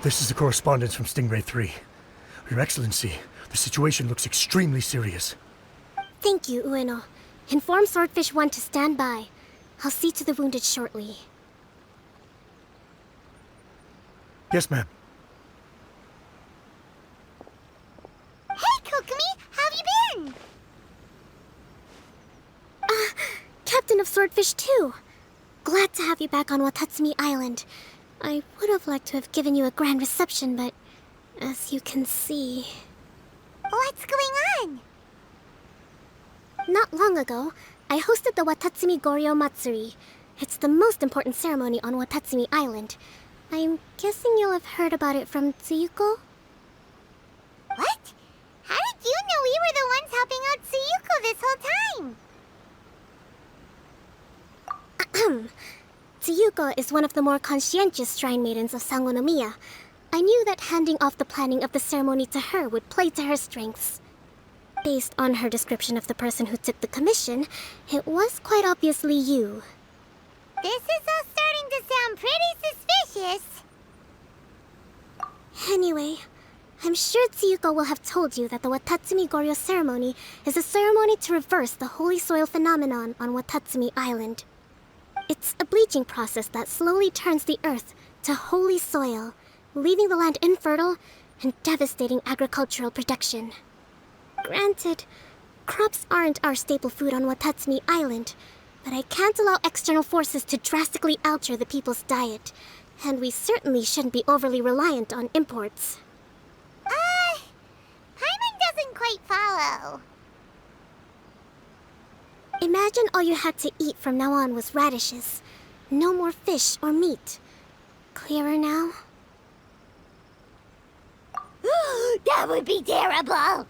This is the correspondence from Stingray 3. Your Excellency, the situation looks extremely serious. Thank you, Ueno. Inform Swordfish 1 to stand by. I'll see to the wounded shortly. Yes, ma'am. Hey, Kokomi! How have you been? Captain of Swordfish 2. Glad to have you back on Watatsumi Island. I would have liked to have given you a grand reception, but as you can see... What's going on? Not long ago, I hosted the Watatsumi Goryo Matsuri. It's the most important ceremony on Watatsumi Island. I'm guessing you'll have heard about it from Tsuyuko? What? How did you know we were the ones helping out Tsuyuko this whole time? Tsuyuko is one of the more conscientious shrine maidens of Sangonomiya. I knew that handing off the planning of the ceremony to her would play to her strengths. Based on her description of the person who took the commission, it was quite obviously you. This is all starting to sound pretty suspicious. Anyway, I'm sure Tsuyuko will have told you that the Watatsumi Goryo ceremony is a ceremony to reverse the holy soil phenomenon on Watatsumi Island. It's a bleaching process that slowly turns the earth to holy soil, leaving the land infertile and devastating agricultural production. Granted, crops aren't our staple food on Watatsumi Island, but I can't allow external forces to drastically alter the people's diet, and we certainly shouldn't be overly reliant on imports. Paimon doesn't quite follow. Imagine all you had to eat from now on was radishes. No more fish or meat. Clearer now? That would be terrible!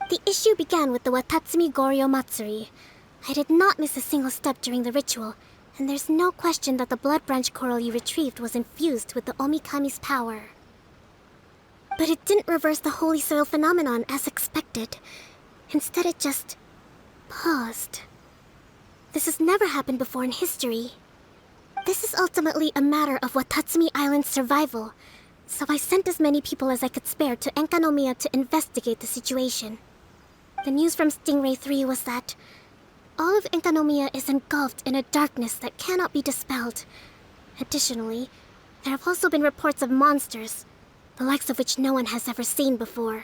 The issue began with the Watatsumi Goryo Matsuri. I did not miss a single step during the ritual, and there's no question that the blood branch coral you retrieved was infused with the Omikami's power. But it didn't reverse the holy soil phenomenon as expected. Instead, it just paused. This has never happened before in history. This is ultimately a matter of Watatsumi Island's survival, so I sent as many people as I could spare to Enkanomiya to investigate the situation. The news from Stingray 3 was that all of Enkanomiya is engulfed in a darkness that cannot be dispelled. Additionally, there have also been reports of monsters, the likes of which no one has ever seen before.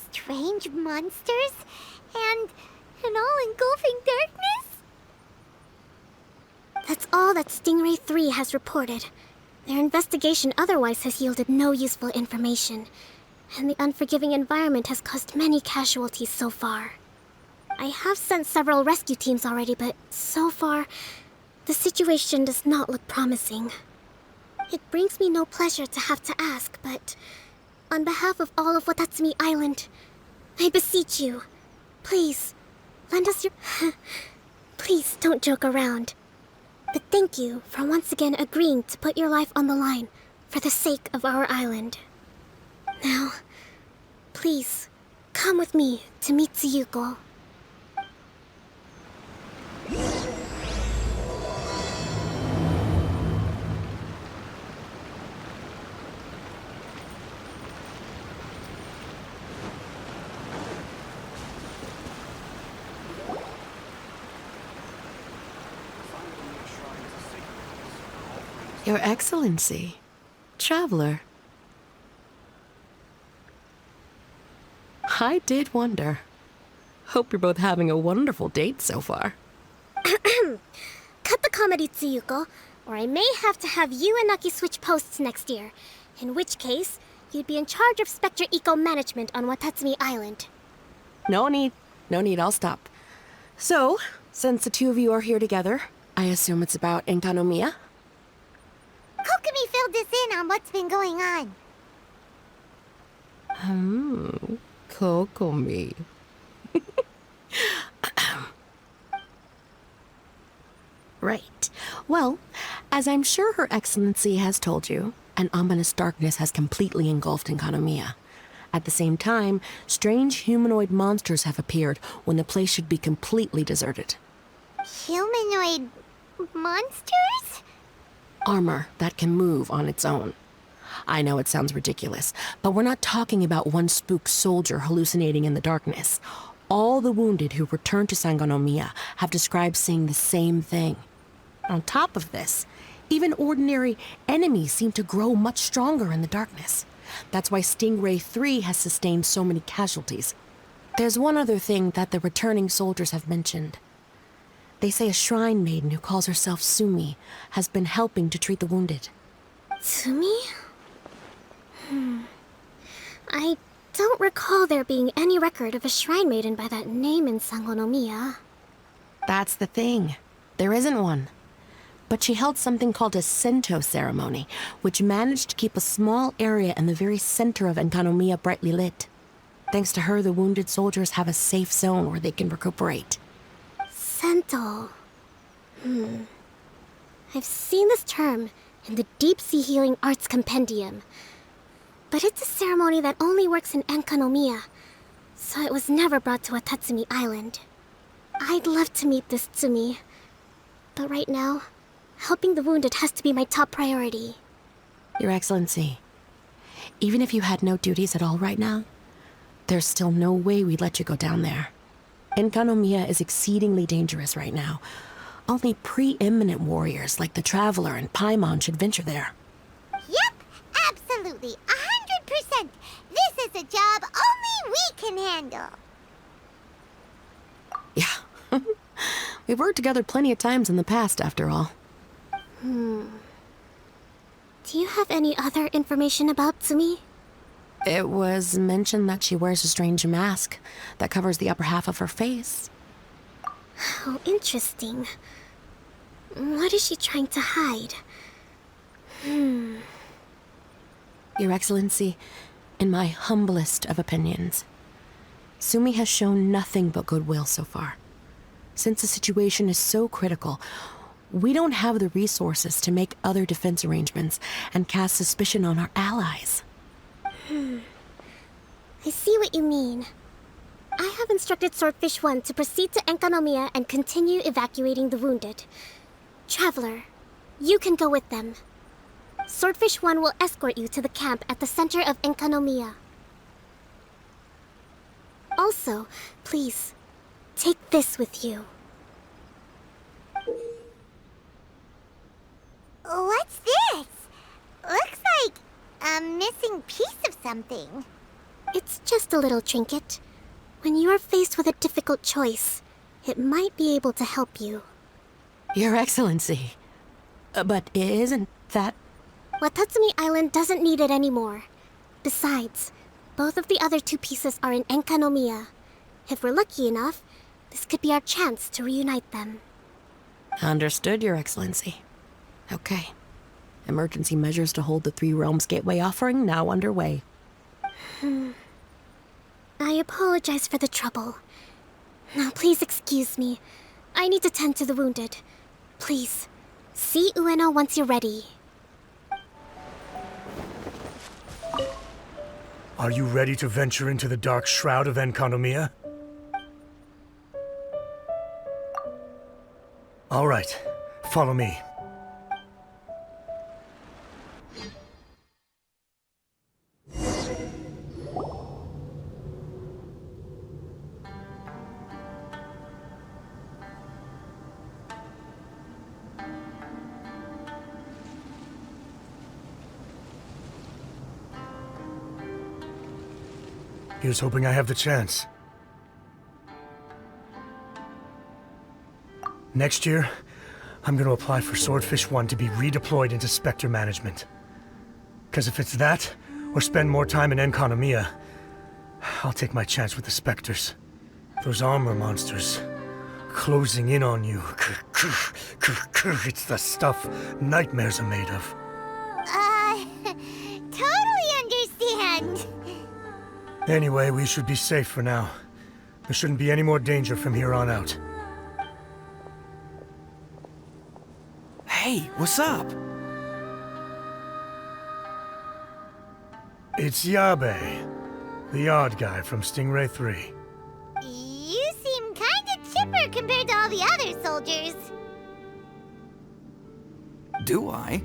Strange monsters? And an all-engulfing darkness? That's all that Stingray 3 has reported. Their investigation otherwise has yielded no useful information, and the unforgiving environment has caused many casualties so far. I have sent several rescue teams already, but so far, the situation does not look promising. It brings me no pleasure to have to ask, but on behalf of all of Watatsumi Island, I beseech you, please, lend us your... Please don't joke around. But thank you for once again agreeing to put your life on the line for the sake of our island. Now, please, come with me to meet Tsuyuko. Your Excellency, traveler. I did wonder. Hope you're both having a wonderful date so far. Cut the comedy, Tsuyuko, or I may have to have you and Naki switch posts next year. In which case, you'd be in charge of Spectre Eco Management on Watatsumi Island. No need, I'll stop. So, since the two of you are here together, I assume it's about Enkanomiya? Kokomi filled us in on what's been going on. Kokomi. Right. Well, as I'm sure Her Excellency has told you, an ominous darkness has completely engulfed Enkanomiya. At the same time, strange humanoid monsters have appeared when the place should be completely deserted. Humanoid monsters? armor that can move on its own. I know it sounds ridiculous, but we're not talking about one spooked soldier hallucinating in the darkness. All the wounded who returned to Sangonomiya have described seeing the same thing. On top of this, even ordinary enemies seem to grow much stronger in the darkness. That's why Stingray 3 has sustained so many casualties. There's one other thing that the returning soldiers have mentioned. They say a shrine maiden who calls herself Sumi has been helping to treat the wounded. Tsumi? I don't recall there being any record of a shrine maiden by that name in Sangonomiya. That's the thing. There isn't one. But she held something called a Sento ceremony, which managed to keep a small area in the very center of Enkanomiya brightly lit. Thanks to her, the wounded soldiers have a safe zone where they can recuperate. Sento. I've seen this term in the Deep Sea Healing Arts Compendium. But it's a ceremony that only works in Enkanomiya, so it was never brought to Watatsumi Island. I'd love to meet this Tsumi, but right now, helping the wounded has to be my top priority. Your Excellency, even if you had no duties at all right now, there's still no way we'd let you go down there. Enkanomiya is exceedingly dangerous right now. Only preeminent warriors like the Traveler and Paimon should venture there. Yep, absolutely, 100%. This is a job only we can handle. Yeah. We've worked together plenty of times in the past, after all. Do you have any other information about Tsumi? It was mentioned that she wears a strange mask that covers the upper half of her face. How interesting. What is she trying to hide? Your Excellency, in my humblest of opinions, Sumi has shown nothing but goodwill so far. Since the situation is so critical, we don't have the resources to make other defense arrangements and cast suspicion on our allies. I see what you mean. I have instructed Swordfish 1 to proceed to Enkanomiya and continue evacuating the wounded. Traveler, you can go with them. Swordfish 1 will escort you to the camp at the center of Enkanomiya. Also, please, take this with you. What's this? Looks like a missing piece of something. It's just a little trinket. When you are faced with a difficult choice, it might be able to help you. Your Excellency, but isn't that... Watatsumi Island doesn't need it anymore. Besides, both of the other two pieces are in Enkanomiya. If we're lucky enough, this could be our chance to reunite them. Understood, Your Excellency. Okay. Emergency measures to hold the Three Realms Gateway offering now underway. I apologize for the trouble. Now please excuse me. I need to tend to the wounded. Please, see Ueno once you're ready. Are you ready to venture into the dark shroud of Enkanomiya? All right, follow me. Here's hoping I have the chance. Next year, I'm going to apply for Swordfish 1 to be redeployed into Spectre management. Because if it's that, or spend more time in Enkanomiya, I'll take my chance with the Spectres. Those armor monsters, closing in on you. It's the stuff nightmares are made of. Totally understand. Anyway, we should be safe for now. There shouldn't be any more danger from here on out. Hey, what's up? It's Yabe, the odd guy from Stingray 3. You seem kinda chipper compared to all the other soldiers. Do I?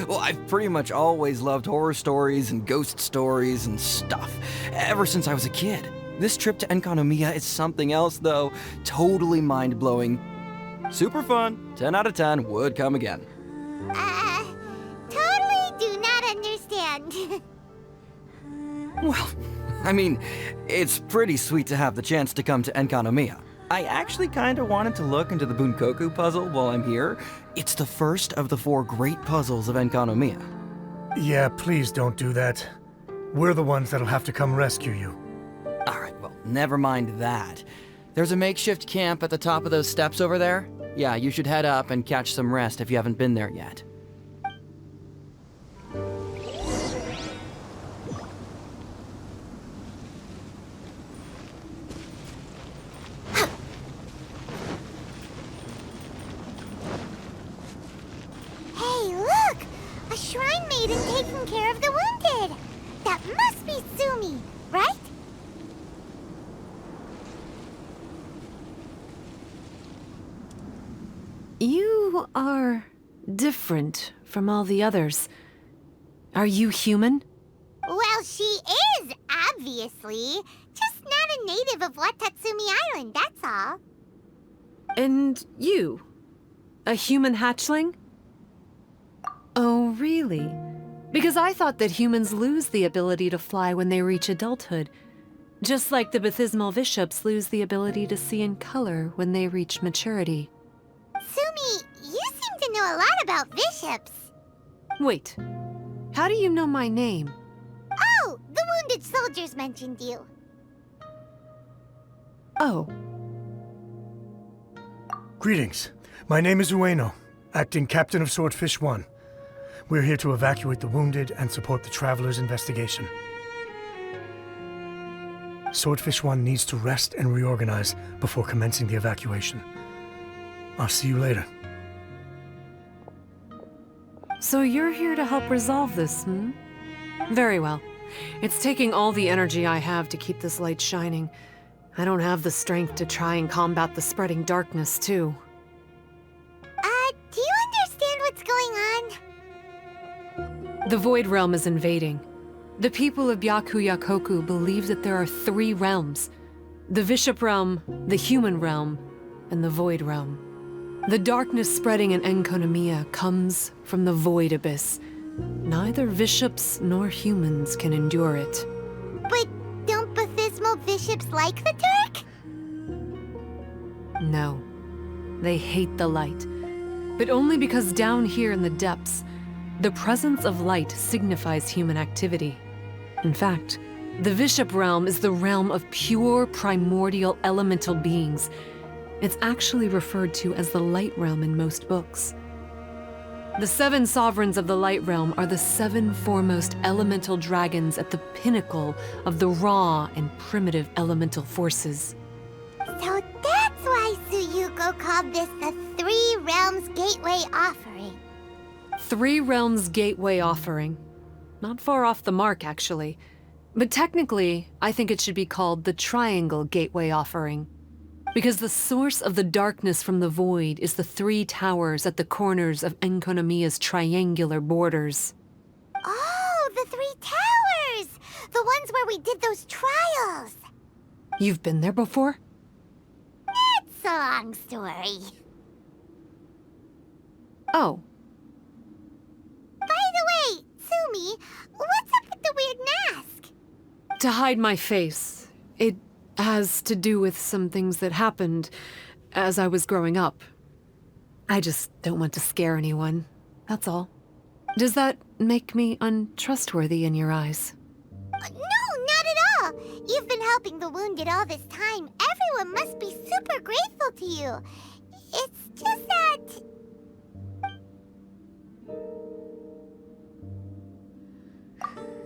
Well, I've pretty much always loved horror stories and ghost stories and stuff, ever since I was a kid. This trip to Enkanomiya is something else, though. Totally mind-blowing. Super fun. 10 out of 10 would come again. Totally do not understand. Well, I mean, it's pretty sweet to have the chance to come to Enkanomiya. I actually kind of wanted to look into the Bunkoku puzzle while I'm here. It's the first of the 4 great puzzles of Enkanomiya. Yeah, please don't do that. We're the ones that'll have to come rescue you. Alright, well, never mind that. There's a makeshift camp at the top of those steps over there. Yeah, you should head up and catch some rest if you haven't been there yet. Hey, look! A shrine maiden taking care of the wounded! That must be Sumi, right? You are different from all the others. Are you human? Well, she is, obviously. Just not a native of Watatsumi Island, that's all. And you? A human hatchling? Oh, really? Because I thought that humans lose the ability to fly when they reach adulthood. Just like the baptismal bishops lose the ability to see in color when they reach maturity. Sumi, you seem to know a lot about bishops. Wait, how do you know my name? Oh, the wounded soldiers mentioned you. Oh, Greetings. My name is Ueno, acting captain of Swordfish 1. We're here to evacuate the wounded and support the traveler's investigation. Swordfish 1 needs to rest and reorganize before commencing the evacuation. I'll see you later. so you're here to help resolve this, hmm? Very well. It's taking all the energy I have to keep this light shining. I don't have the strength to try and combat the spreading darkness, too. Do you understand what's going on? The Void Realm is invading. The people of Byakuyakoku believe that there are 3 realms. The Bishop Realm, the Human Realm, and the Void Realm. The darkness spreading in Enkanomiya comes from the Void Abyss. Neither bishops nor humans can endure it. But don't baptismal bishops like the dark? No. They hate the light. But only because down here in the depths, the presence of light signifies human activity. In fact, the Bishop Realm is the realm of pure primordial elemental beings. It's actually referred to as the Light Realm in most books. The 7 sovereigns of the Light Realm are the 7 foremost elemental dragons at the pinnacle of the raw and primitive elemental forces. So that's why Suyuko called this the 3 Realms Gateway Offering. 3 Realms Gateway Offering. Not far off the mark, actually. But technically, I think it should be called the Triangle Gateway Offering. Because the source of the darkness from the void is the 3 towers at the corners of Enkanomiya's triangular borders. Oh, the 3 towers! The ones where we did those trials! You've been there before? It's a long story. Oh, By the way, Sumi, what's up with the weird mask? to hide my face. It has to do with some things that happened as I was growing up. I just don't want to scare anyone, that's all. Does that make me untrustworthy in your eyes? No, not at all. You've been helping the wounded all this time. Everyone must be super grateful to you. It's just that...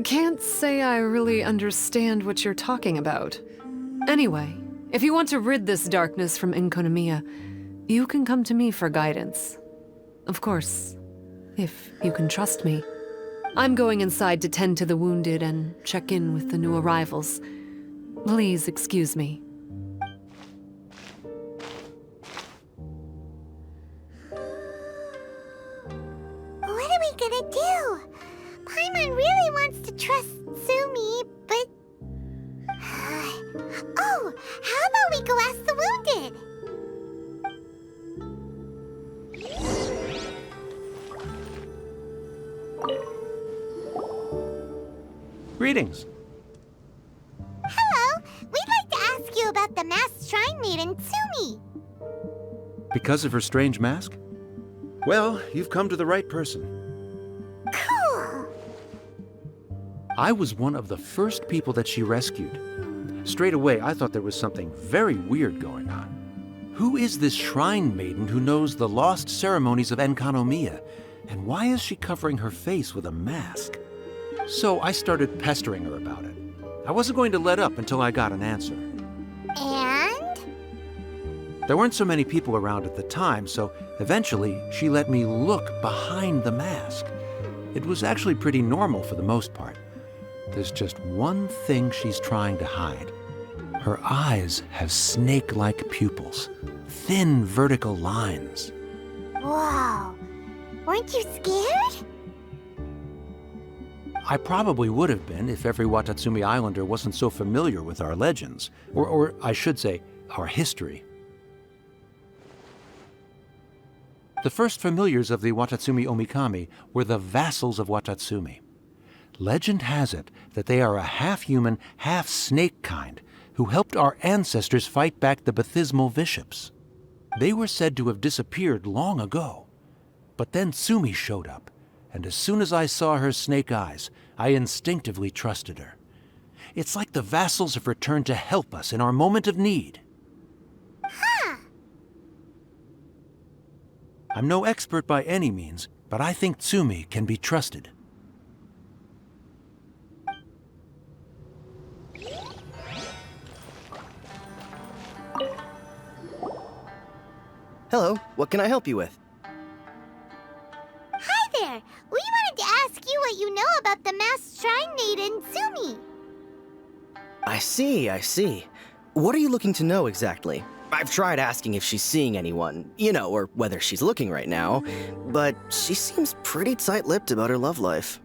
Can't say I really understand what you're talking about. Anyway, if you want to rid this darkness from Enkanomiya, you can come to me for guidance. Of course, if you can trust me. I'm going inside to tend to the wounded and check in with the new arrivals. Please excuse me. gonna do? Paimon really wants to trust Sumi, but... Oh, how about we go ask the wounded? Greetings. Hello, we'd like to ask you about the masked shrine maiden, Sumi. Because of her strange mask? Well, you've come to the right person. Cool. I was one of the first people that she rescued. Straight away, I thought there was something very weird going on. Who is this shrine maiden who knows the lost ceremonies of Enkanomiya? And why is she covering her face with a mask? So I started pestering her about it. I wasn't going to let up until I got an answer. And? There weren't so many people around at the time, so eventually she let me look behind the mask. It was actually pretty normal for the most part. There's just one thing she's trying to hide. Her eyes have snake-like pupils, thin vertical lines. Whoa. Weren't you scared? I probably would have been if every Watatsumi Islander wasn't so familiar with our legends, or I should say, our history. The first familiars of the Watatsumi Omikami were the vassals of Watatsumi. Legend has it that they are a half-human, half-snake kind who helped our ancestors fight back the Bathismal Bishops. They were said to have disappeared long ago. But then Sumi showed up, and as soon as I saw her snake eyes, I instinctively trusted her. It's like the vassals have returned to help us in our moment of need. Huh. I'm no expert by any means, but I think Tsumi can be trusted. Hello, what can I help you with? Hi there. We wanted to ask you what you know about the masked shrine maiden, Sumi. I see. What are you looking to know exactly? I've tried asking if she's seeing anyone, or whether she's looking right now, but she seems pretty tight-lipped about her love life.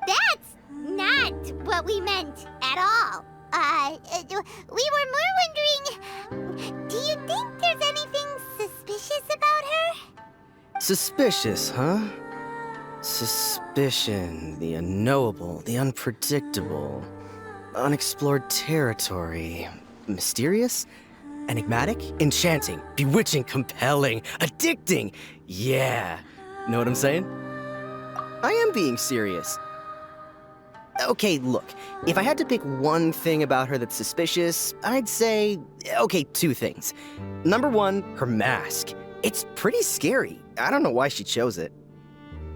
That's not what we meant at all. We were more wondering, do you think there's anything suspicious about her? Suspicious, huh? Suspicion, the unknowable, the unpredictable, unexplored territory, mysterious, enigmatic, enchanting, bewitching, compelling, addicting. Yeah, know what I'm saying? I am being serious. Okay, look, if I had to pick one thing about her that's suspicious, I'd say, two things. Number one, her mask. It's pretty scary. I don't know why she chose it.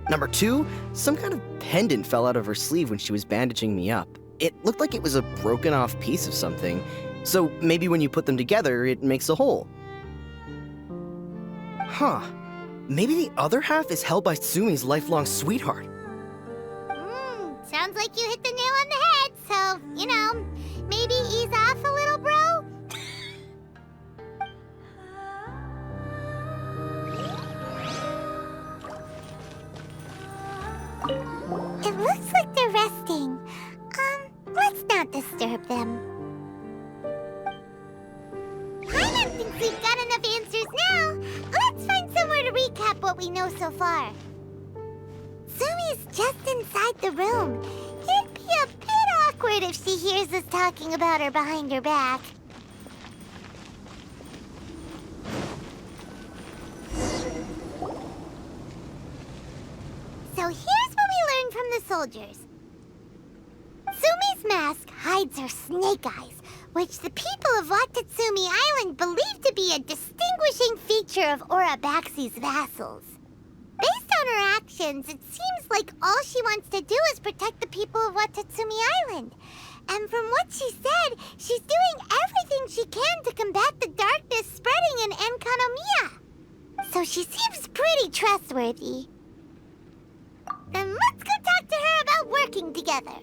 Number two, some kind of pendant fell out of her sleeve when she was bandaging me up. It looked like it was a broken off piece of something. So maybe when you put them together, it makes a whole. Huh. Maybe the other half is held by Sumi's lifelong sweetheart. Sounds like you hit the nail on the head, so, maybe ease off a little, bro? It looks like they're resting. Let's not disturb them. Paimon thinks we've got enough answers now. Let's find somewhere to recap what we know so far. Sumi's just inside the room. It'd be a bit awkward if she hears us talking about her behind her back. So here's what we learned from the soldiers. Sumi's mask hides her snake eyes, which the people of Watatsumi Island believe to be a distinguishing feature of Orabaxi's vassals. Based on her actions, it seems like all she wants to do is protect the people of Watatsumi Island. And from what she said, she's doing everything she can to combat the darkness spreading in Enkanomiya. So she seems pretty trustworthy. Then let's go talk to her about working together.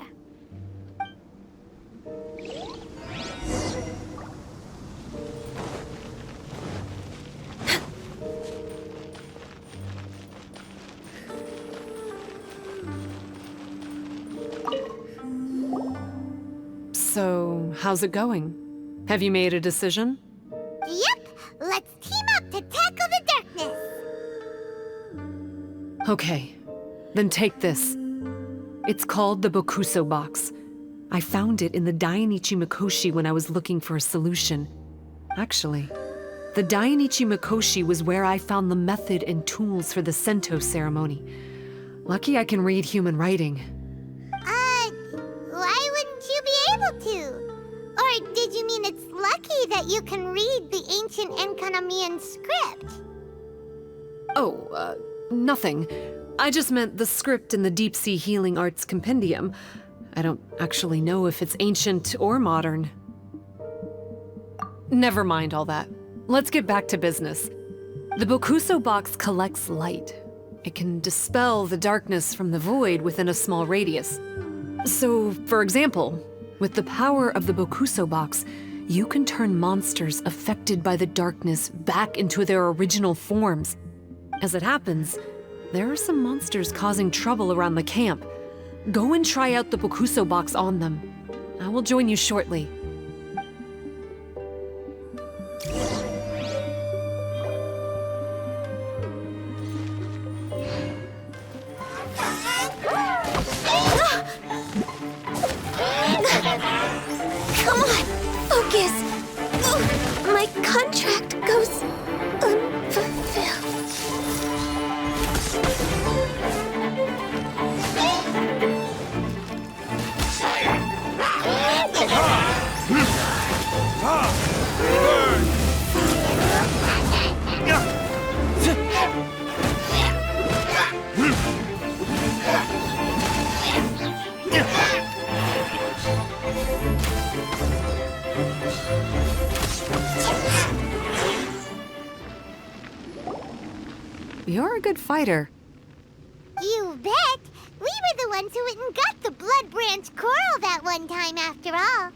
So, how's it going? Have you made a decision? Yep, let's team up to tackle the darkness. Okay, then take this. It's called the Bokuso box. I found it in the Dainichi Mikoshi when I was looking for a solution. Actually, the Dainichi Mikoshi was where I found the method and tools for the Sento ceremony. Lucky I can read human writing. Why wouldn't you be able to? Or did you mean it's lucky that you can read the ancient Enkanamian script? Oh, nothing. I just meant the script in the Deep Sea Healing Arts Compendium. I don't actually know if it's ancient or modern. Never mind all that. Let's get back to business. The Bokuso box collects light. It can dispel the darkness from the void within a small radius. So, for example, with the power of the Bokuso box, you can turn monsters affected by the darkness back into their original forms. As it happens, there are some monsters causing trouble around the camp. Go and try out the Bokuso box on them. I will join you shortly. Come on, focus. My contract goes unfulfilled. You're a good fighter. You bet! We were the ones who went and got the blood branch coral that one time after all.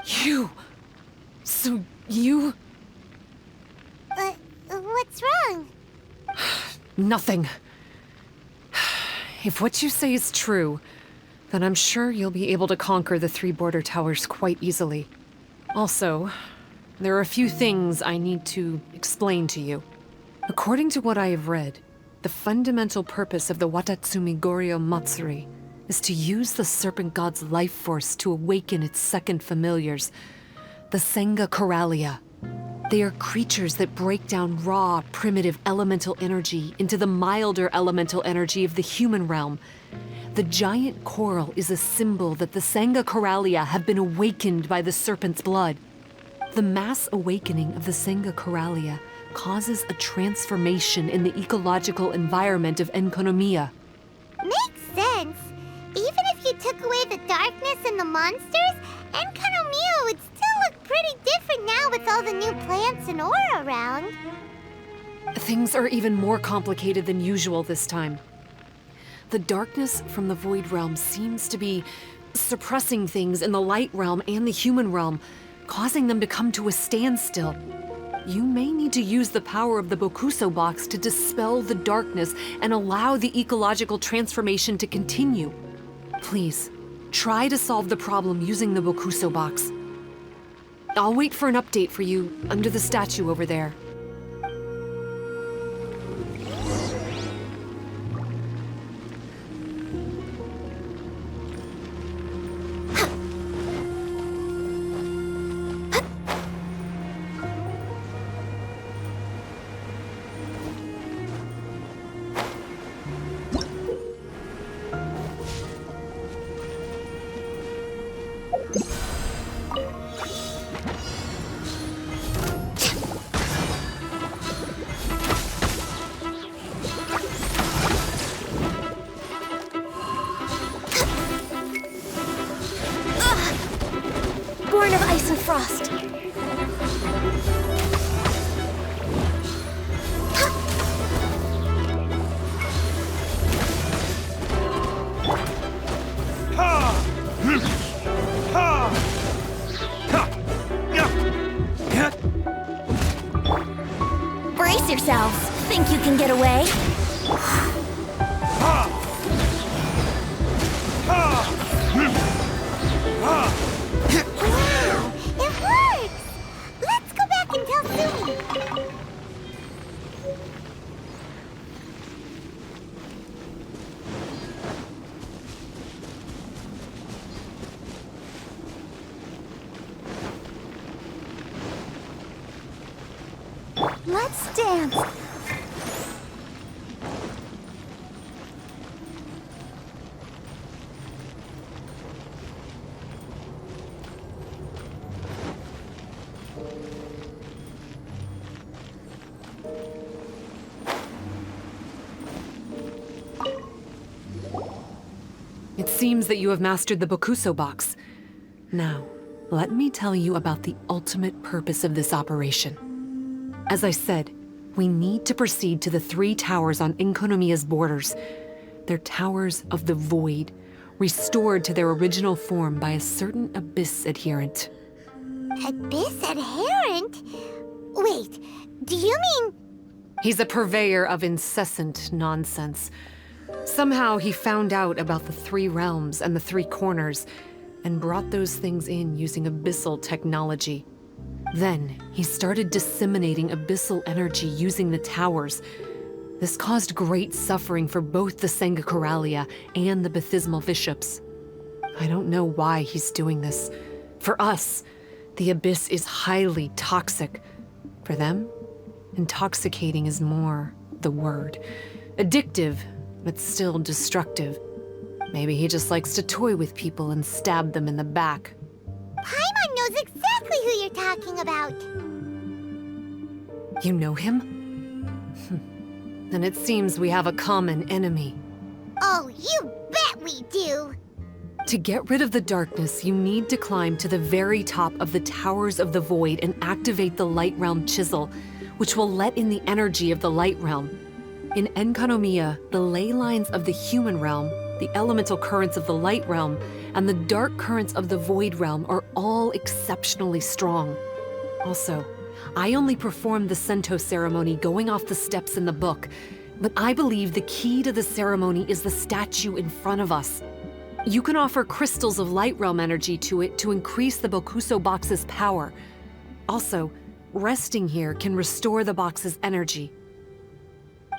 You... So you... What's wrong? Nothing. If what you say is true, then I'm sure you'll be able to conquer the 3 border towers quite easily. Also, there are a few things I need to explain to you. According to what I have read, the fundamental purpose of the Watatsumi Goryo Matsuri is to use the serpent god's life force to awaken its second familiars, the Senga Coralia. They are creatures that break down raw, primitive elemental energy into the milder elemental energy of the human realm. The giant coral is a symbol that the Senga Coralia have been awakened by the serpent's blood. The mass awakening of the Senga Coralia causes a transformation in the ecological environment of Enkonomiya. Makes sense. Even if you took away the darkness and the monsters, Enkonomiya would still look pretty different now with all the new plants and ore around. Things are even more complicated than usual this time. The darkness from the Void Realm seems to be suppressing things in the Light Realm and the human realm, causing them to come to a standstill. You may need to use the power of the Bokuso box to dispel the darkness and allow the ecological transformation to continue. Please, try to solve the problem using the Bokuso box. I'll wait for an update for you under the statue over there. Born of ice and frost. Brace yourselves. Think you can get away? dance! It seems that you have mastered the Bokuso box. Now, let me tell you about the ultimate purpose of this operation. As I said, we need to proceed to the 3 towers on Enkonomiya's borders. They're towers of the void, restored to their original form by a certain Abyss adherent. Abyss adherent? Wait, do you mean... He's a purveyor of incessant nonsense. Somehow he found out about the 3 realms and the 3 corners, and brought those things in using abyssal technology. Then, he started disseminating abyssal energy using the towers. This caused great suffering for both the Sangha and the Bathismal bishops. I don't know why he's doing this. For us, the abyss is highly toxic. For them, intoxicating is more the word. Addictive, but still destructive. Maybe he just likes to toy with people and stab them in the back. Paimon knows exactly who you're talking about. You know him? Then it seems we have a common enemy. Oh, you bet we do! To get rid of the darkness, you need to climb to the very top of the Towers of the Void and activate the Light Realm Chisel, which will let in the energy of the Light Realm. In Enkonomiya, the ley lines of the human realm, the elemental currents of the Light Realm, and the dark currents of the Void Realm are all exceptionally strong. Also, I only performed the Sento ceremony going off the steps in the book, but I believe the key to the ceremony is the statue in front of us. You can offer crystals of Light Realm energy to it to increase the Bokuso box's power. Also, resting here can restore the box's energy.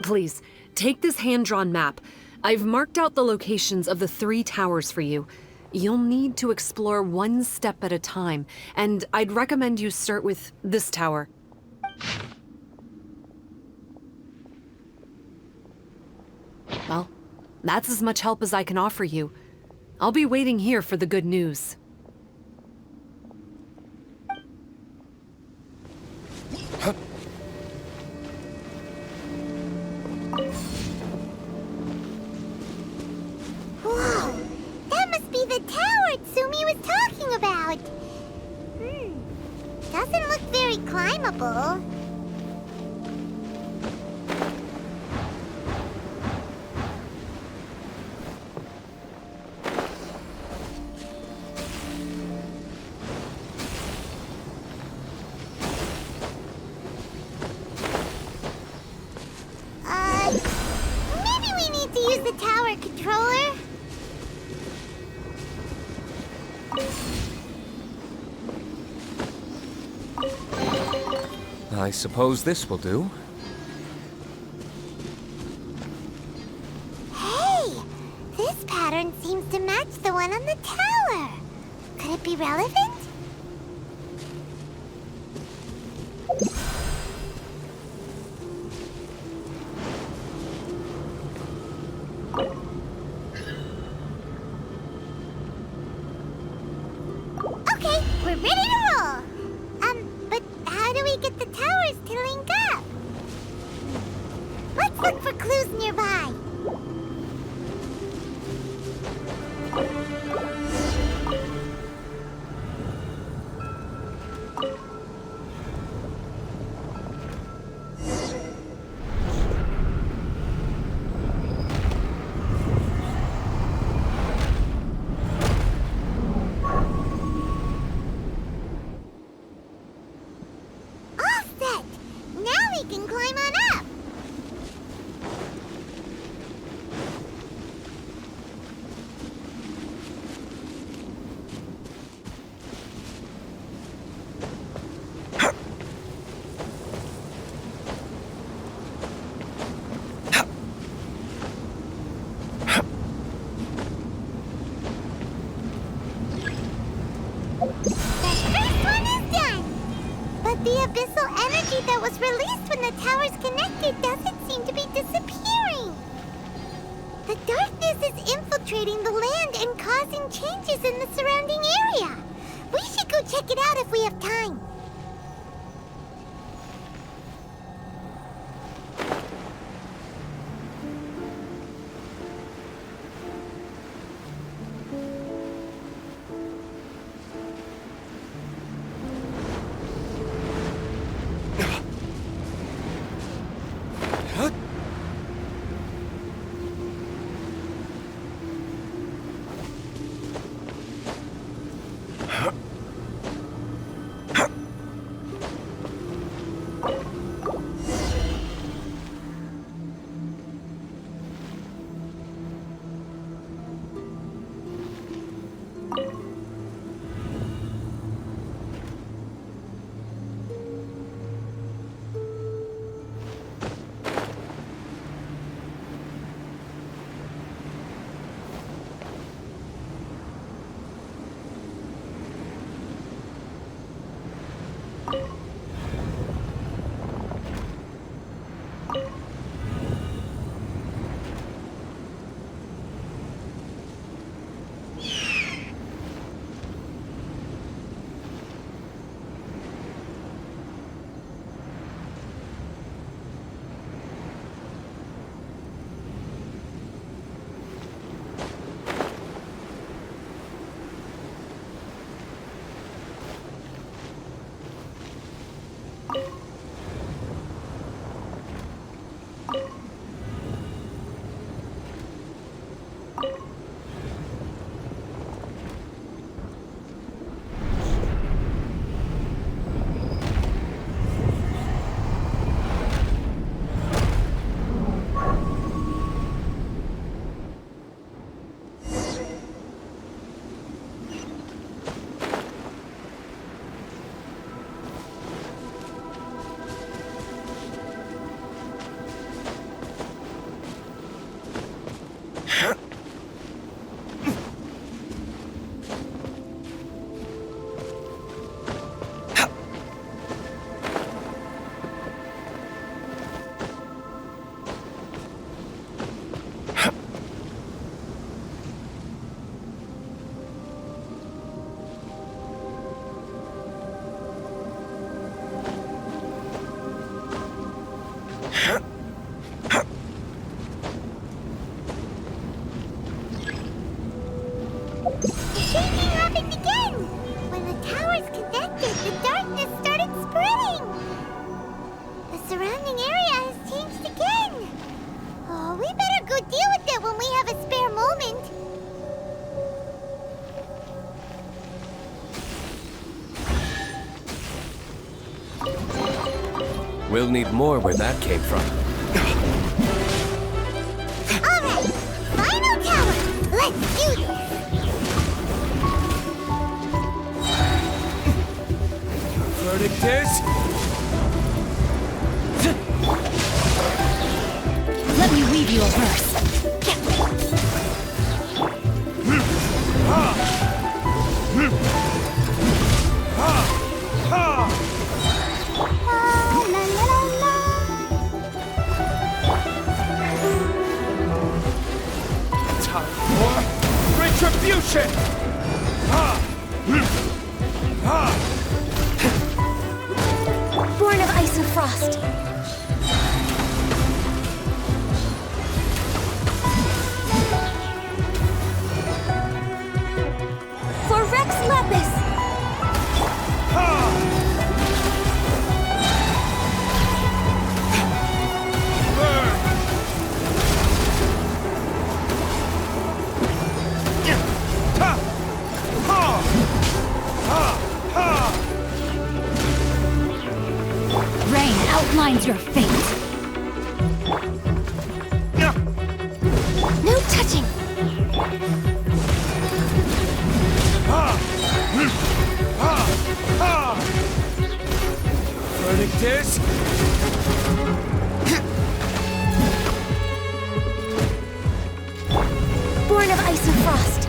Please, take this hand-drawn map. I've marked out the locations of the 3 towers for you. You'll need to explore one step at a time, and I'd recommend you start with this tower. Well, that's as much help as I can offer you. I'll be waiting here for the good news. Whoa! That must be the tower Tsumi was talking about! Doesn't look very climbable. Maybe we need to use the tower controller? I suppose this will do. Hey! This pattern seems to match the one on the tower. Could it be relevant? Okay, we're ready to roll! But how do we get the towers to link up? Let's look for clues nearby. Can climb on up. The first one is done. But the abyssal energy that was released when the tower's connected doesn't seem to be disappearing. The darkness is infiltrating the land and causing changes in the surrounding area. We should go check it out if we have time. Shaking happened again! When the towers connected, the darkness started spreading! The surrounding area has changed again! Oh, we better go deal with it when we have a spare moment! We'll need more where that came from. Alright! Final tower! Let's do this! Verdict is... Let me weave you a verse. Time for retribution! Born of ice and frost. For Rex Lapis. Rain outlines your fate. No touching. Verdict is... Born of ice and frost.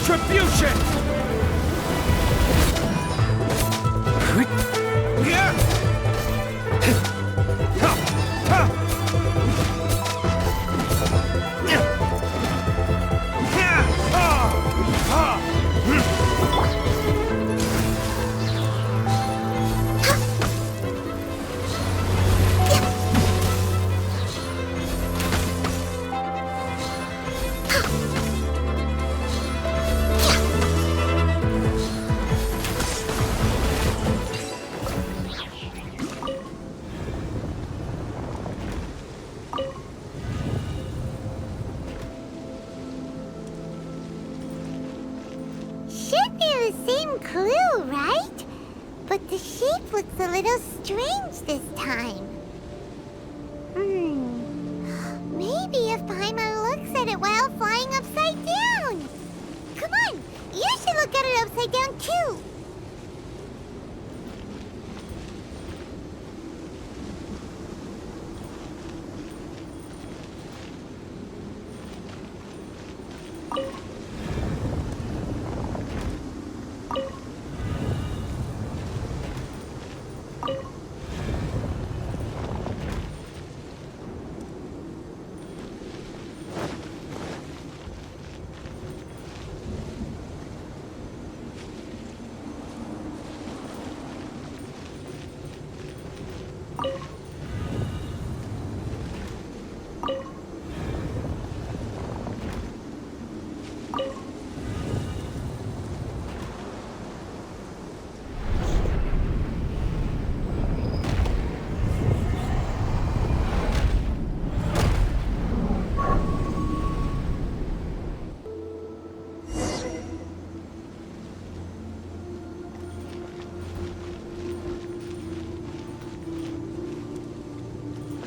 Retribution! Should be the same clue, right? But the shape looks a little strange this time. Maybe if Paimon looks at it while flying upside down. Come on, you should look at it upside down too.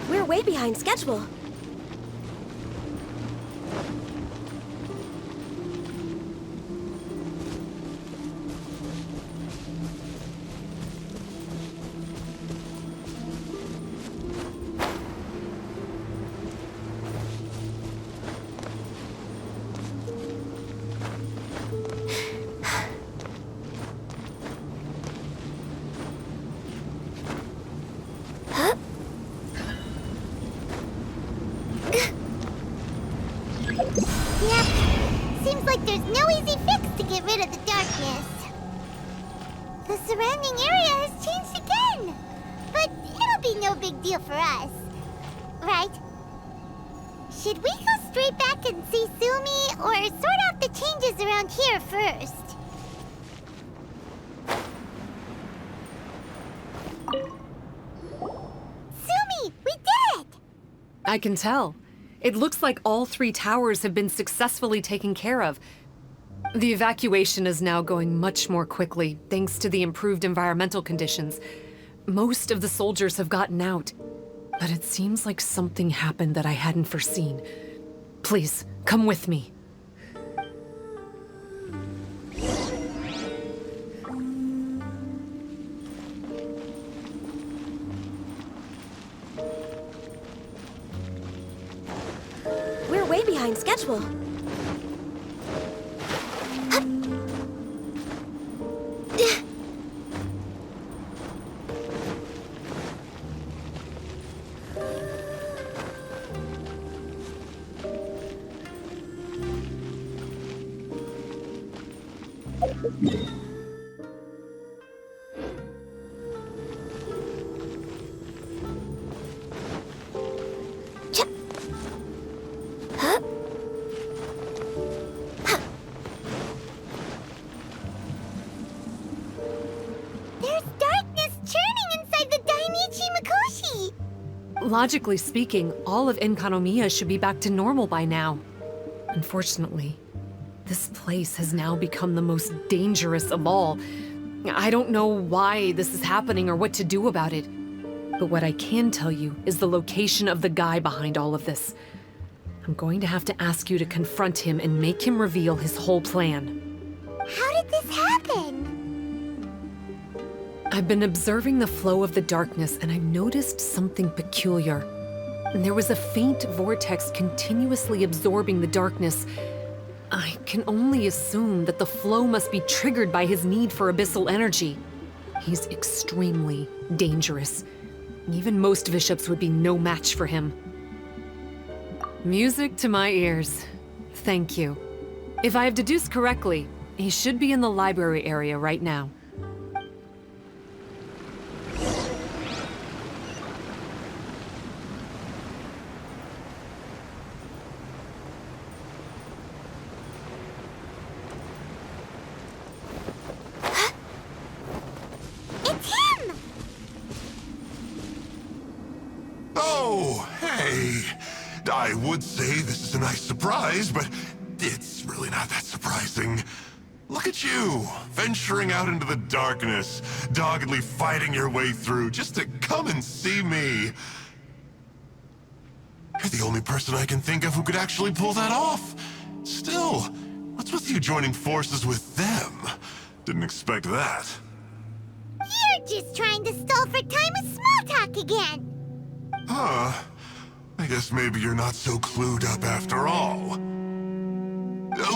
We're way behind schedule. Yep, seems like there's no easy fix to get rid of the darkness. The surrounding area has changed again, but it'll be no big deal for us, right? Should we go straight back and see Sumi, or sort out the changes around here first? Sumi, we did it! I can tell. It looks like all 3 towers have been successfully taken care of. The evacuation is now going much more quickly, thanks to the improved environmental conditions. Most of the soldiers have gotten out, but it seems like something happened that I hadn't foreseen. Please, come with me. We're way behind schedule. There's darkness churning inside the Dainichi Mikoshi! Logically speaking, all of Enkanomiya should be back to normal by now. Unfortunately, this place has now become the most dangerous of all. I don't know why this is happening or what to do about it. But what I can tell you is the location of the guy behind all of this. I'm going to have to ask you to confront him and make him reveal his whole plan. How did this happen? I've been observing the flow of the darkness, and I've noticed something peculiar. There was a faint vortex continuously absorbing the darkness, I can only assume that the flow must be triggered by his need for abyssal energy. He's extremely dangerous. Even most bishops would be no match for him. Music to my ears. Thank you. If I have deduced correctly, he should be in the library area right now. It's him! Oh, hey. I would say this is a nice surprise, but it's really not that surprising. Look at you, venturing out into the darkness, doggedly fighting your way through just to come and see me. You're the only person I can think of who could actually pull that off. Still, what's with you joining forces with them? Didn't expect that. You're just trying to stall for time with small talk again. Huh. I guess maybe you're not so clued up after all.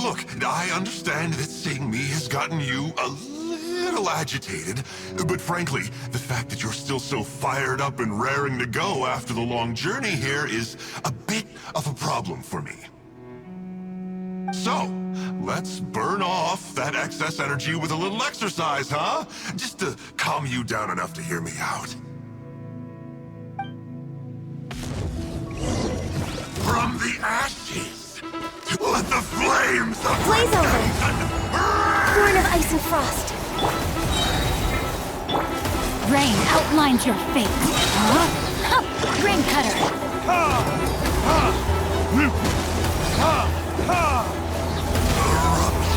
Look, I understand that seeing me has gotten you a little agitated, but frankly, the fact that you're still so fired up and raring to go after the long journey here is a bit of a problem for me. So, let's burn off that excess energy with a little exercise, huh? Just to calm you down enough to hear me out. From the ashes, let the flames of Blaze over! Born of ice and frost. Rain outlines your fate. Huh? Rain cutter.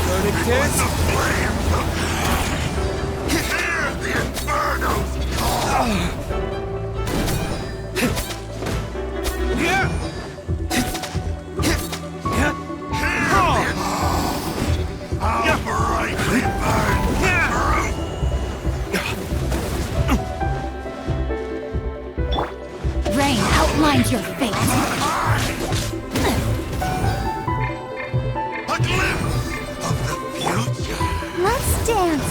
Verdict the flames of hear the infernos call. How brightly burn Rain outlines your fate. a glimpse of the future. Let's dance.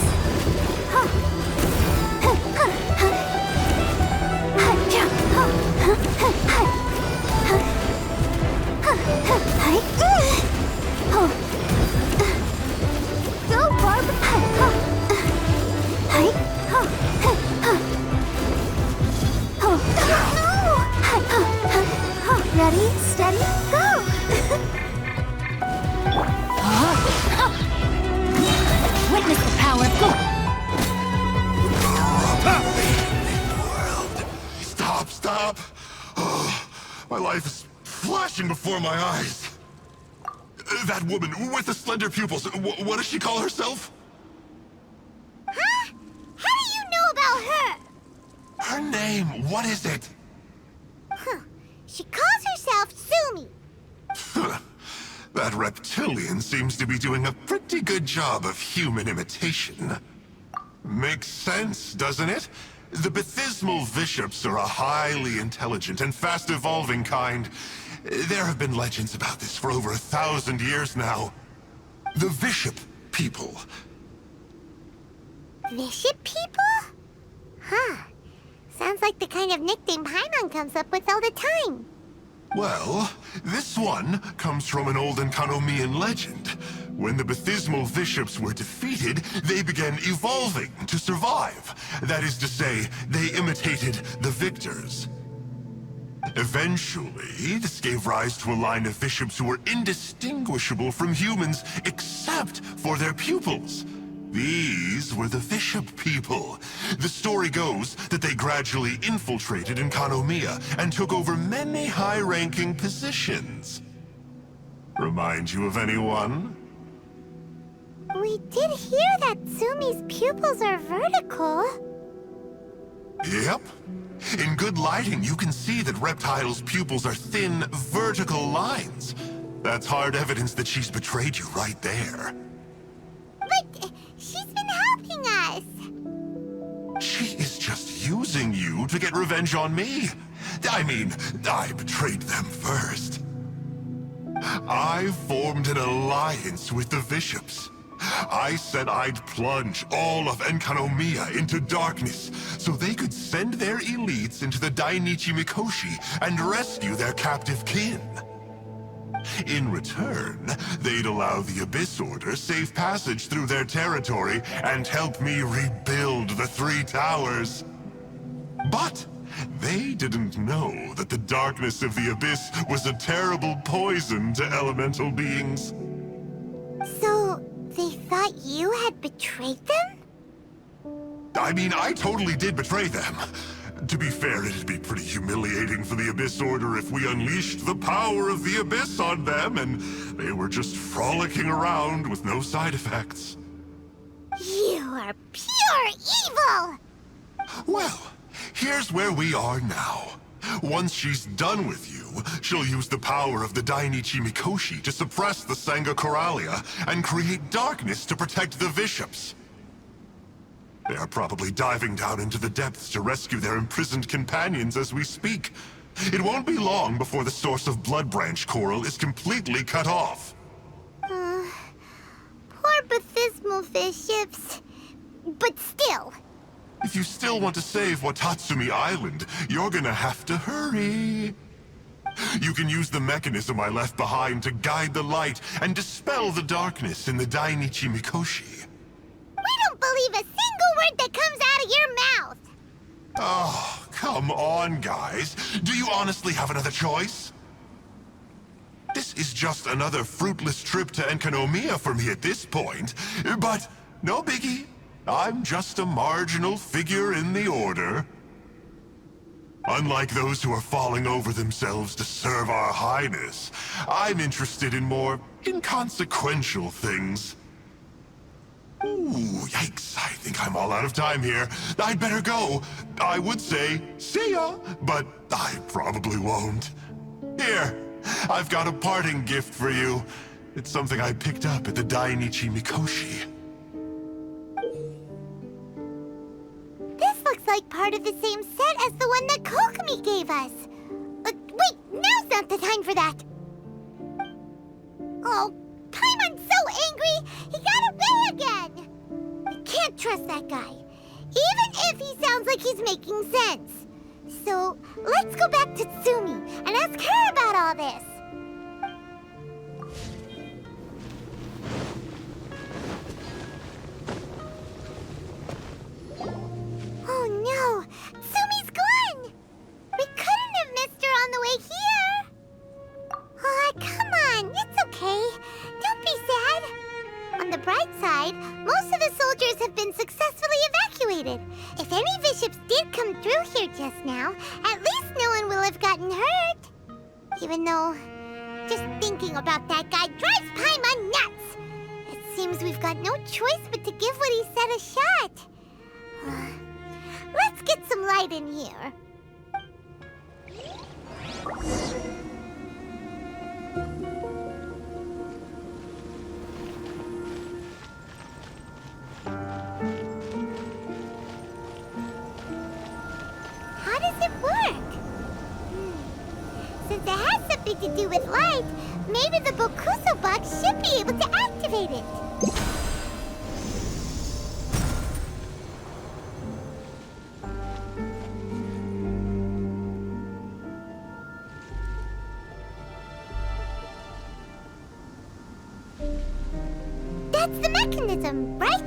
Go, Barb. Ready, steady, go! Witness the power of God. World. Stop. Oh, my life is flashing before my eyes. That woman with the slender pupils, what does she call herself? Huh? How do you know about her? Her name, what is it? She calls herself Sumi. That reptilian seems to be doing a pretty good job of human imitation. Makes sense, doesn't it? The Baptismal Bishops are a highly intelligent and fast-evolving kind. There have been legends about this for over 1,000 years now. The Bishop people. Bishop people? Huh. Sounds like the kind of nickname Paimon comes up with all the time. Well, this one comes from an old Enkanomian legend. When the Baptismal Bishops were defeated, they began evolving to survive. That is to say, they imitated the victors. Eventually, this gave rise to a line of bishops who were indistinguishable from humans except for their pupils. These were the Bishop people. The story goes that they gradually infiltrated Enkanomiya and took over many high-ranking positions. Remind you of anyone? We did hear that Sumi's pupils are vertical. Yep. In good lighting, you can see that Reptile's pupils are thin, vertical lines. That's hard evidence that she's betrayed you right there. But she's been helping us. She is just using you to get revenge on me. I mean, I betrayed them first. I formed an alliance with the bishops. I said I'd plunge all of Enkanomiya into darkness so they could send their elites into the Dainichi Mikoshi and rescue their captive kin. In return, they'd allow the Abyss Order safe passage through their territory and help me rebuild the Three Towers. But they didn't know that the darkness of the Abyss was a terrible poison to elemental beings. So, they thought you had betrayed them? I mean, I totally did betray them. To be fair, it'd be pretty humiliating for the Abyss Order if we unleashed the power of the Abyss on them and they were just frolicking around with no side effects. You are pure evil! Well, here's where we are now. Once she's done with you, she'll use the power of the Dainichi Mikoshi to suppress the Sangha Coralia and create darkness to protect the bishops. They are probably diving down into the depths to rescue their imprisoned companions as we speak. It won't be long before the source of Blood Branch Coral is completely cut off. Poor Bathismal bishops. But still. If you still want to save Watatsumi Island, you're gonna have to hurry. You can use the mechanism I left behind to guide the light and dispel the darkness in the Dainichi Mikoshi. We don't believe a single word that comes out of your mouth! Oh, come on, guys. Do you honestly have another choice? This is just another fruitless trip to Enkanomiya for me at this point, but no biggie. I'm just a marginal figure in the Order. Unlike those who are falling over themselves to serve our Highness, I'm interested in more inconsequential things. Ooh, yikes. I think I'm all out of time here. I'd better go. I would say, see ya, but I probably won't. Here, I've got a parting gift for you. It's something I picked up at the Dainichi Mikoshi. This looks like part of the same set as the one that Kokomi gave us. Wait, now's not the time for that. Oh, Paimon's so angry, he got away again. I can't trust that guy, even if he sounds like he's making sense. So, let's go back to Tsumi and ask her about all this. Oh no! Tsumi's gone! We couldn't have missed her on the way here! Aw, come on, it's okay. Don't be sad. On the bright side, most of the soldiers have been successfully evacuated. If any bishops did come through here just now, at least no one will have gotten hurt. Even though, just thinking about that guy drives Paimon nuts! It seems we've got no choice but to give what he said a shot. Let's get some light in here. How does it work? Since it has something to do with light, maybe the Bokuso box should be able to activate it. That's the mechanism, right?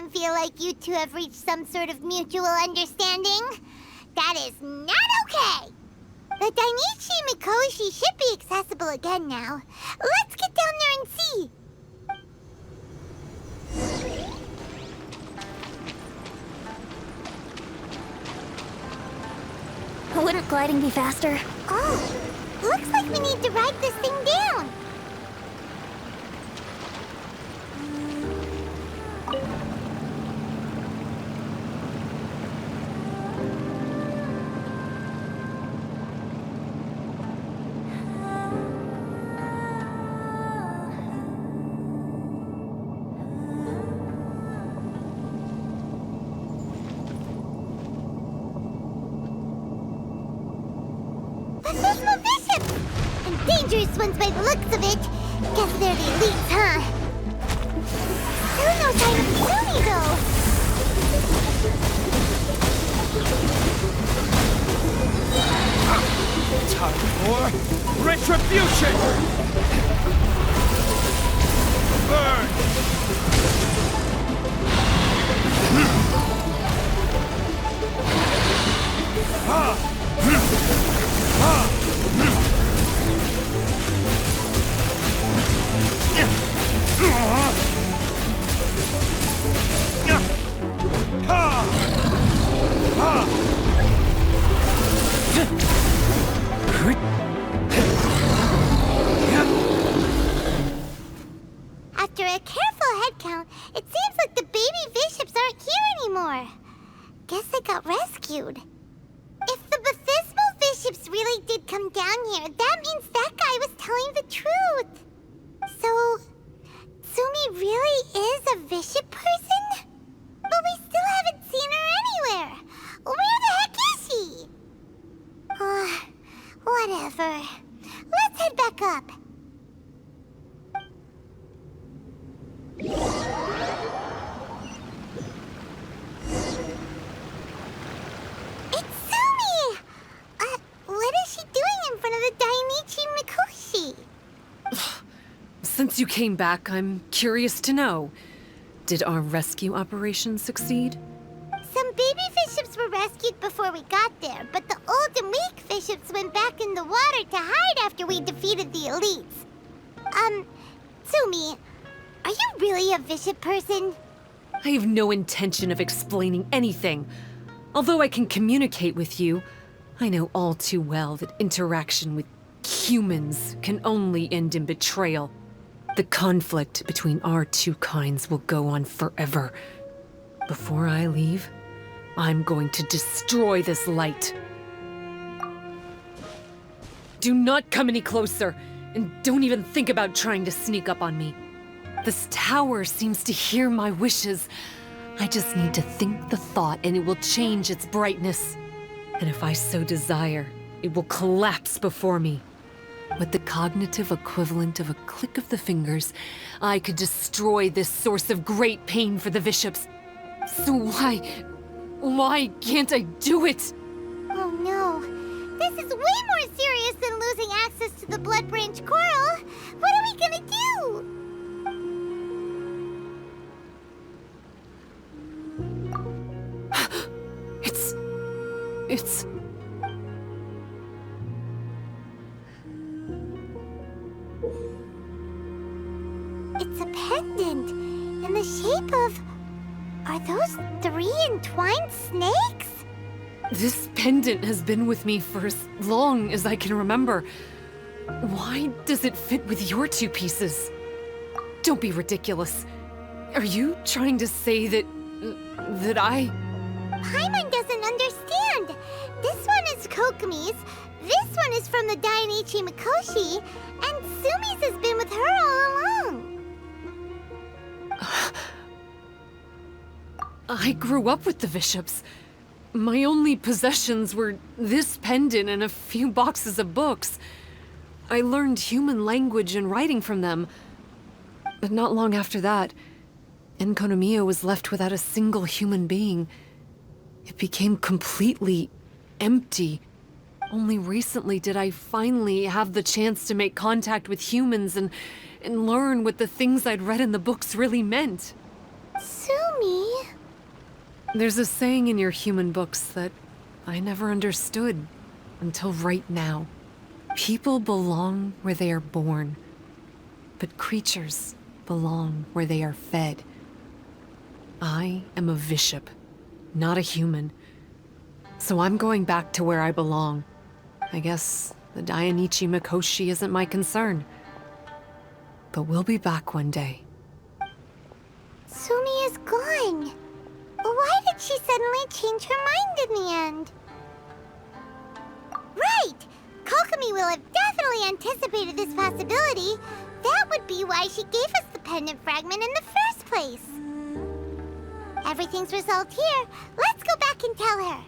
time feel like you two have reached some sort of mutual understanding. That is not okay! The Dainichi Mikoshi should be accessible again now. Let's get down there and see! Wouldn't gliding be faster? Oh, looks like we need to ride this thing down. Dangerous ones by the looks of it. Guess they're the elites, huh? Still no sign of Tsumi, though. Time for retribution! Burn! After a careful head count, it seems like the baby bishops aren't here anymore. Guess they got rescued. If the baptismal bishops really did come down here, that means that guy was telling the truth. So, Tsumi really is a bishop person? But we still haven't seen her anywhere. Where the heck is she? Whatever. Let's head back up. It's Tsumi! What is she doing in front of the Dainichi Mikoshi? Since you came back, I'm curious to know. Did our rescue operation succeed? Some baby bishops were rescued before we got there, but the old and weak bishops went back in the water to hide after we defeated the elites. Tsumi, are you really a bishop person? I have no intention of explaining anything. Although I can communicate with you, I know all too well that interaction with humans can only end in betrayal. The conflict between our two kinds will go on forever. Before I leave, I'm going to destroy this light. Do not come any closer, and don't even think about trying to sneak up on me. This tower seems to hear my wishes. I just need to think the thought and it will change its brightness. And if I so desire, it will collapse before me. With the cognitive equivalent of a click of the fingers, I could destroy this source of great pain for the bishops. So why can't I do it? Oh no, this is way more serious than losing access to the Blood Branch Coral. What are we gonna do? It's... It's a pendant in the shape of... Are those 3 entwined snakes? This pendant has been with me for as long as I can remember. Why does it fit with your 2 pieces? Don't be ridiculous. Are you trying to say that I... Paimon doesn't understand. This one is Kokumi's, this one is from the Dainichi Mikoshi, and Tsumi's has been with her all along. I grew up with the bishops. My only possessions were this pendant and a few boxes of books. I learned human language and writing from them. But not long after that, Enkonomiya was left without a single human being. It became completely empty. Only recently did I finally have the chance to make contact with humans and learn what the things I'd read in the books really meant. Sumi? There's a saying in your human books that I never understood until right now. People belong where they are born, but creatures belong where they are fed. I am a bishop, not a human. So I'm going back to where I belong. I guess the Dainichi Mikoshi isn't my concern. But we'll be back one day. Sumi is gone. Why did she suddenly change her mind in the end? Right! Kokomi will have definitely anticipated this possibility. That would be why she gave us the pendant fragment in the first place. Everything's resolved here. Let's go back and tell her.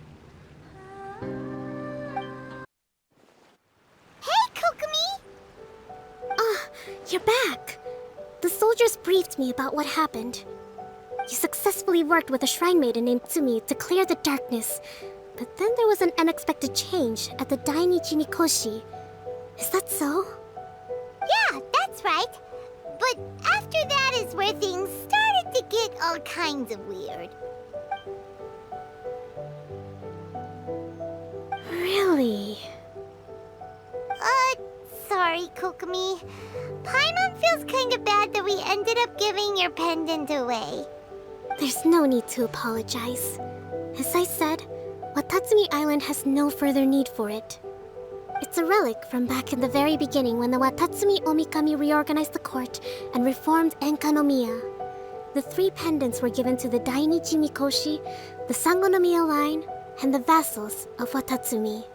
Hey, Kokomi! You're back. The soldiers briefed me about what happened. You successfully worked with a shrine maiden named Tsumi to clear the darkness. But then there was an unexpected change at the Dainichi Mikoshi. Is that so? Yeah, that's right. But after that is where things started to get all kinds of weird. Really? Sorry, Kokomi. Paimon feels kinda bad that we ended up giving your pendant away. There's no need to apologize. As I said, Watatsumi Island has no further need for it. It's a relic from back in the very beginning when the Watatsumi Omikami reorganized the court and reformed Enkanomiya. The 3 pendants were given to the Dainichi Mikoshi, the Sangonomiya line, and the vassals of Watatsumi.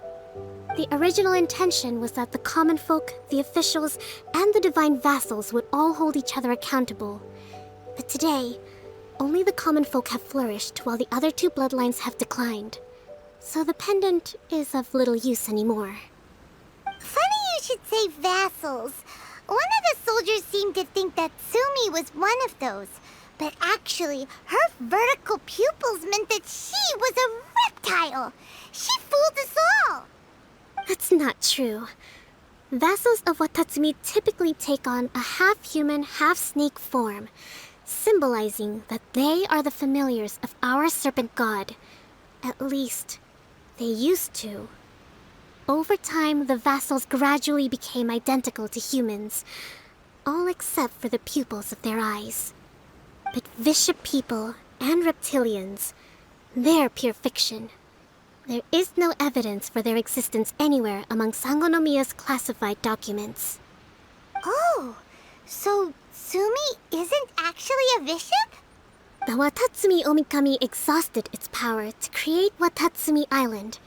The original intention was that the common folk, the officials, and the divine vassals would all hold each other accountable. But today, only the common folk have flourished while the other 2 bloodlines have declined. So the pendant is of little use anymore. Funny you should say vassals. One of the soldiers seemed to think that Sumi was one of those. But actually, her vertical pupils meant that she was a reptile. She fooled us all. That's not true. Vassals of Watatsumi typically take on a half-human, half-snake form, symbolizing that they are the familiars of our serpent god. At least, they used to. Over time, the vassals gradually became identical to humans, all except for the pupils of their eyes. But bishop people and reptilians, they're pure fiction. There is no evidence for their existence anywhere among Sangonomiya's classified documents. Oh, so Sumi isn't actually a bishop? The Watatsumi Omikami exhausted its power to create Watatsumi Island,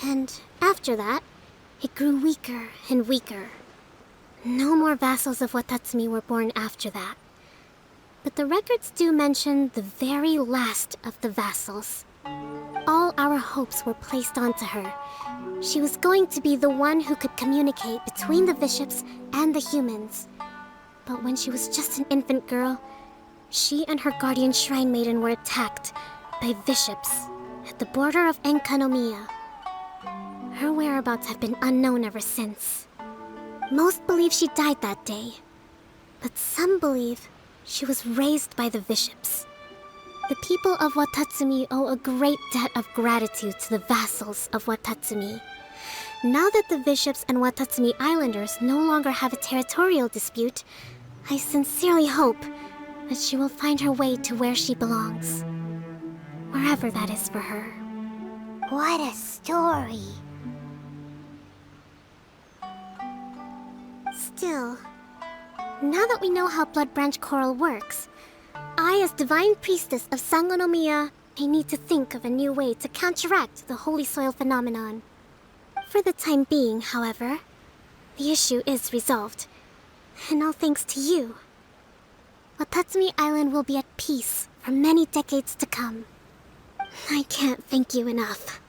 and after that, it grew weaker and weaker. No more vassals of Watatsumi were born after that. But the records do mention the very last of the vassals. All our hopes were placed onto her. She was going to be the one who could communicate between the bishops and the humans. But when she was just an infant girl, she and her guardian shrine maiden were attacked by bishops at the border of Enkanomiya. Her whereabouts have been unknown ever since. Most believe she died that day, but some believe she was raised by the bishops. The people of Watatsumi owe a great debt of gratitude to the vassals of Watatsumi. Now that the bishops and Watatsumi Islanders no longer have a territorial dispute, I sincerely hope that she will find her way to where she belongs. Wherever that is for her. What a story. Still, now that we know how Blood Branch Coral works, I, as Divine Priestess of Sangonomiya, may need to think of a new way to counteract the Holy Soil phenomenon. For the time being, however, the issue is resolved, and all thanks to you. Watatsumi Island will be at peace for many decades to come. I can't thank you enough.